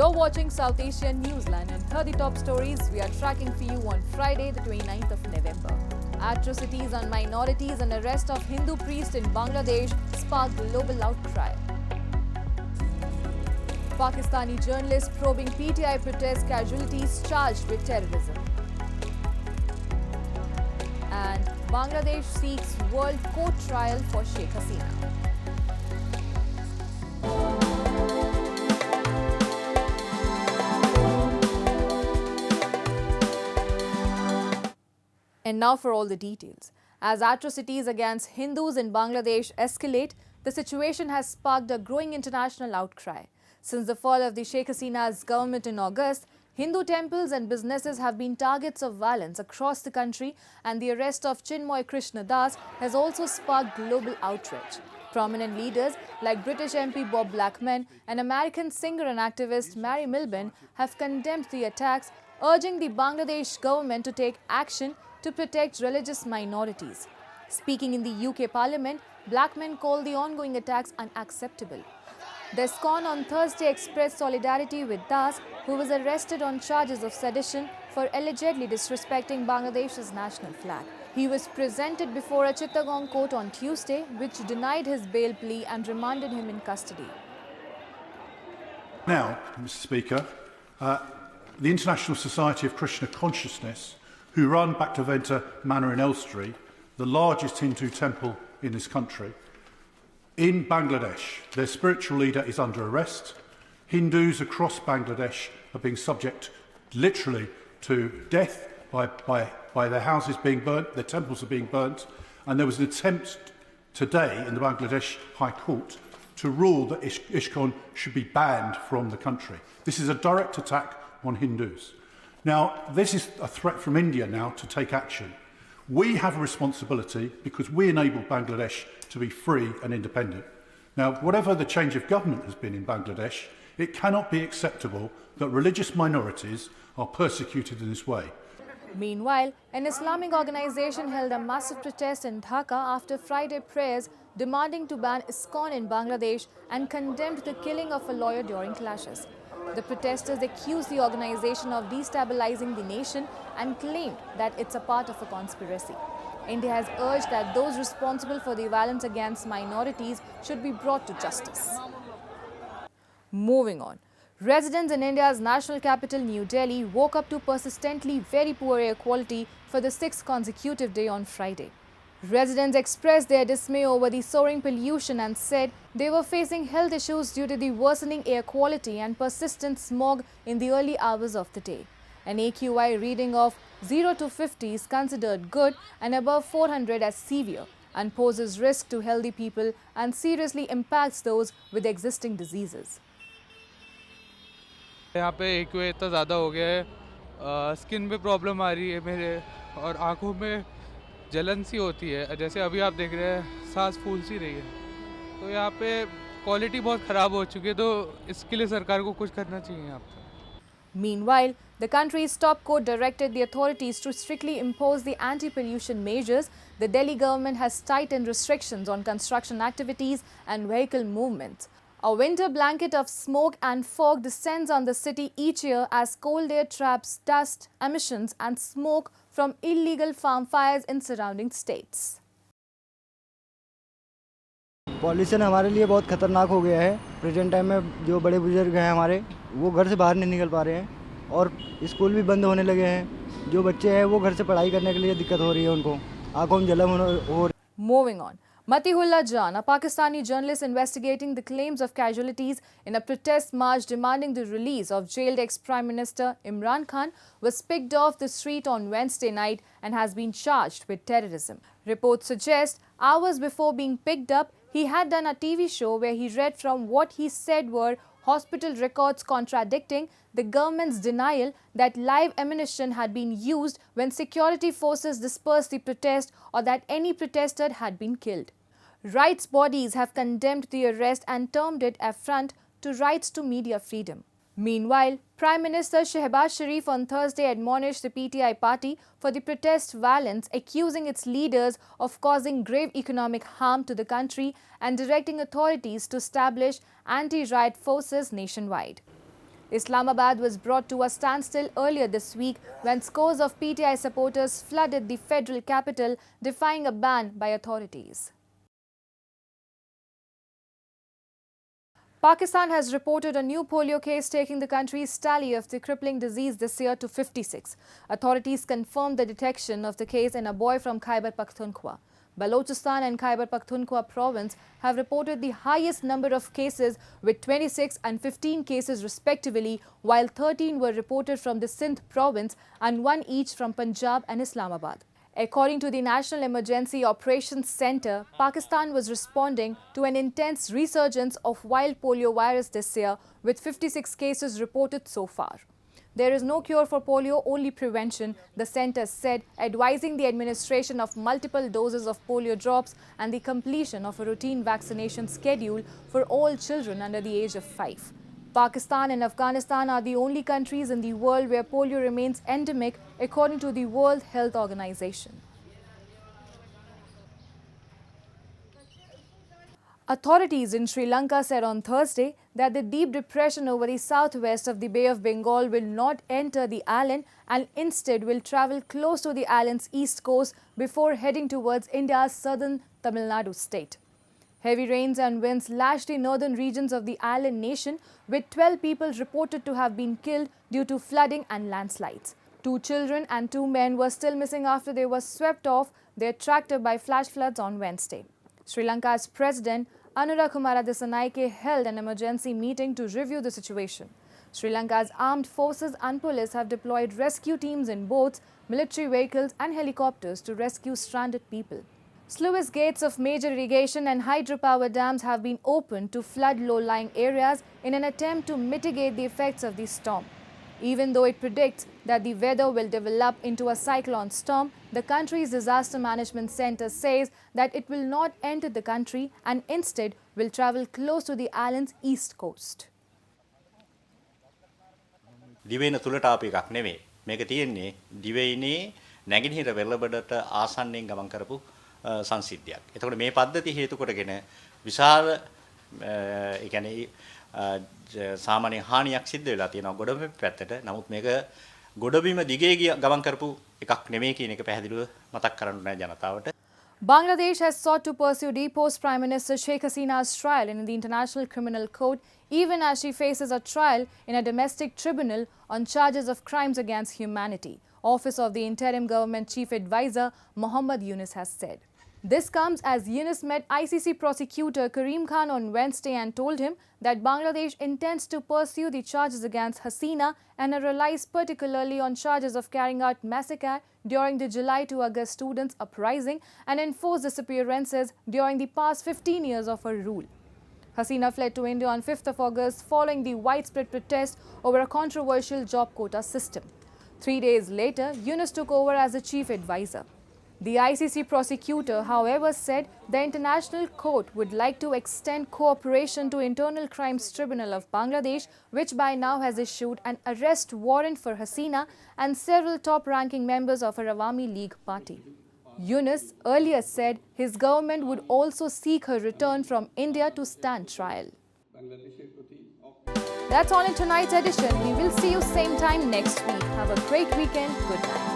You're watching South Asian Newsline, and here are the top stories we are tracking for you on Friday, the 29th of November. Atrocities on minorities and arrest of Hindu priest in Bangladesh sparked global outcry. Pakistani journalist probing PTI protest casualties charged with terrorism. And Bangladesh seeks world court trial for Sheikh Hasina. And now for all the details. As atrocities against Hindus in Bangladesh escalate, the situation has sparked a growing international outcry. Since the fall of the Sheikh Hasina's government in August, Hindu temples and businesses have been targets of violence across the country, and the arrest of Chinmoy Krishna Das has also sparked global outrage. Prominent leaders like British MP Bob Blackman and American singer and activist Mary Milburn have condemned the attacks, urging the Bangladesh government to take action to protect religious minorities. Speaking in the UK Parliament, Blackman called the ongoing attacks unacceptable. The ISKCON on Thursday expressed solidarity with Das, who was arrested on charges of sedition for allegedly disrespecting Bangladesh's national flag. He was presented before a Chittagong court on Tuesday, which denied his bail plea and remanded him in custody. Now, Mr. Speaker, the International Society of Krishna Consciousness, who run Bhaktivinoda Manor in Elstree, the largest Hindu temple in this country, in Bangladesh, their spiritual leader is under arrest. Hindus across Bangladesh are being subject literally to death by their houses being burnt, their temples are being burnt, and there was an attempt today in the Bangladesh High Court to rule that ISKCON should be banned from the country. This is a direct attack on Hindus. Now, this is a threat from India now to take action. We have a responsibility because we enabled Bangladesh to be free and independent. Now, whatever the change of government has been in Bangladesh, it cannot be acceptable that religious minorities are persecuted in this way. Meanwhile, an Islamic organization held a massive protest in Dhaka after Friday prayers demanding to ban ISKCON in Bangladesh and condemned the killing of a lawyer during clashes. The protesters accused the organization of destabilizing the nation and claimed that it's a part of a conspiracy. India has urged that those responsible for the violence against minorities should be brought to justice. Moving on. Residents in India's national capital, New Delhi, woke up to persistently very poor air quality for the sixth consecutive day on Friday. Residents expressed their dismay over the soaring pollution and said they were facing health issues due to the worsening air quality and persistent smog in the early hours of the day. An AQI reading of 0 to 50 is considered good and above 400 as severe, and poses risk to healthy people and seriously impacts those with existing diseases. यहाँ पे AQI इतना ज़्यादा हो गया है, skin में problem आ रही है मेरे, और आँखों में जलन सी होती है, जैसे अभी आप देख रहे हैं सांस फूल सी रही है। तो यहाँ पे क्वालिटी बहुत ख़राब हो चुकी है, तो इसके लिए सरकार को कुछ करना चाहिए यहाँ पे। Meanwhile, the country's top court directed the authorities to strictly impose the anti-pollution measures. The Delhi government has tightened restrictions on construction activities and vehicle movements. A winter blanket of smoke and fog descends on the city each year as cold air traps dust, emissions and smoke from illegal farm fires in surrounding states. Pollution हमारे लिए बहुत खतरनाक हो गया है। Present time में जो बड़े बुजुर्ग हैं हमारे, वो घर से बाहर नहीं निकल पा रहे हैं और स्कूल भी बंद होने लगे हैं। जो बच्चे हैं वो घर से पढ़ाई करने के लिए दिक्कत हो रही है उनको, आंखों में जलन हो रही है। Moving on. Matiullah Jan, a Pakistani journalist investigating the claims of casualties in a protest march demanding the release of jailed ex-Prime Minister Imran Khan, was picked off the street on Wednesday night and has been charged with terrorism. Reports suggest hours before being picked up, he had done a TV show where he read from what he said were hospital records contradicting the government's denial that live ammunition had been used when security forces dispersed the protest or that any protester had been killed. Rights bodies have condemned the arrest and termed it affront to rights to media freedom. Meanwhile, Prime Minister Shehbaz Sharif on Thursday admonished the PTI party for the protest violence, accusing its leaders of causing grave economic harm to the country and directing authorities to establish anti-riot forces nationwide. Islamabad was brought to a standstill earlier this week when scores of PTI supporters flooded the federal capital, defying a ban by authorities. Pakistan has reported a new polio case, taking the country's tally of the crippling disease this year to 56. Authorities confirmed the detection of the case in a boy from Khyber, Pakhtunkhwa. Balochistan and Khyber Pakhtunkhwa province have reported the highest number of cases with 26 and 15 cases respectively, while 13 were reported from the Sindh province and 1 each from Punjab and Islamabad. According to the National Emergency Operations Centre, Pakistan was responding to an intense resurgence of wild polio virus this year, with 56 cases reported so far. There is no cure for polio, only prevention, the centre said, advising the administration of multiple doses of polio drops and the completion of a routine vaccination schedule for all children under the age of 5. Pakistan and Afghanistan are the only countries in the world where polio remains endemic, according to the World Health Organization. Authorities in Sri Lanka said on Thursday that the deep depression over the southwest of the Bay of Bengal will not enter the island and instead will travel close to the island's east coast before heading towards India's southern Tamil Nadu state. Heavy rains and winds lashed the northern regions of the island nation, with 12 people reported to have been killed due to flooding and landslides. 2 children and 2 men were still missing after they were swept off their tractor by flash floods on Wednesday. Sri Lanka's President Anurakumara Dissanayake held an emergency meeting to review the situation. Sri Lanka's armed forces and police have deployed rescue teams in boats, military vehicles and helicopters to rescue stranded people. Sluice gates of major irrigation and hydropower dams have been opened to flood low-lying areas in an attempt to mitigate the effects of the storm. Even though it predicts that the weather will develop into a cyclone storm, the country's disaster management center says that it will not enter the country and instead will travel close to the island's east coast. දිවයින තුලට ආපු එකක් නෙමෙයි. මේක තියෙන්නේ දිවයිනේ නැගෙනහිර වෙරළබඩට ආසන්නයෙන් ගමන් කරපු සංසිද්ධියක්. එතකොට මේ පද්ධතිය හේතු කොටගෙන විශාල ඒ කියන්නේ සාමාන්‍ය හානියක් සිද්ධ වෙලා තියෙනවා ගොඩබිම පැත්තට. නමුත් මේක ගොඩබිම දිගේ ගමන් කරපු එකක් නෙමෙයි කියන එක පැහැදිලිව මතක් කරන්න ඕනේ ජනතාවට. Bangladesh has sought to pursue deposed Prime Minister Sheikh Hasina's trial in the International Criminal Court, even as she faces a trial in a domestic tribunal on charges of crimes against humanity, Office of the Interim Government Chief Advisor Muhammad Yunus has said. This comes as Yunus met ICC prosecutor Imran Khan on Wednesday and told him that Bangladesh intends to pursue the charges against Hasina and relies particularly on charges of carrying out massacre during the July to August students' uprising and enforced disappearances during the past 15 years of her rule. Hasina fled to India on 5th of August following the widespread protest over a controversial job quota system. 3 days later, Yunus took over as the chief advisor. The ICC prosecutor, however, said the International Court would like to extend cooperation to Internal Crimes Tribunal of Bangladesh, which by now has issued an arrest warrant for Hasina and several top-ranking members of her Awami League party. Yunus earlier said his government would also seek her return from India to stand trial. That's all in tonight's edition. We will see you same time next week. Have a great weekend. Good night.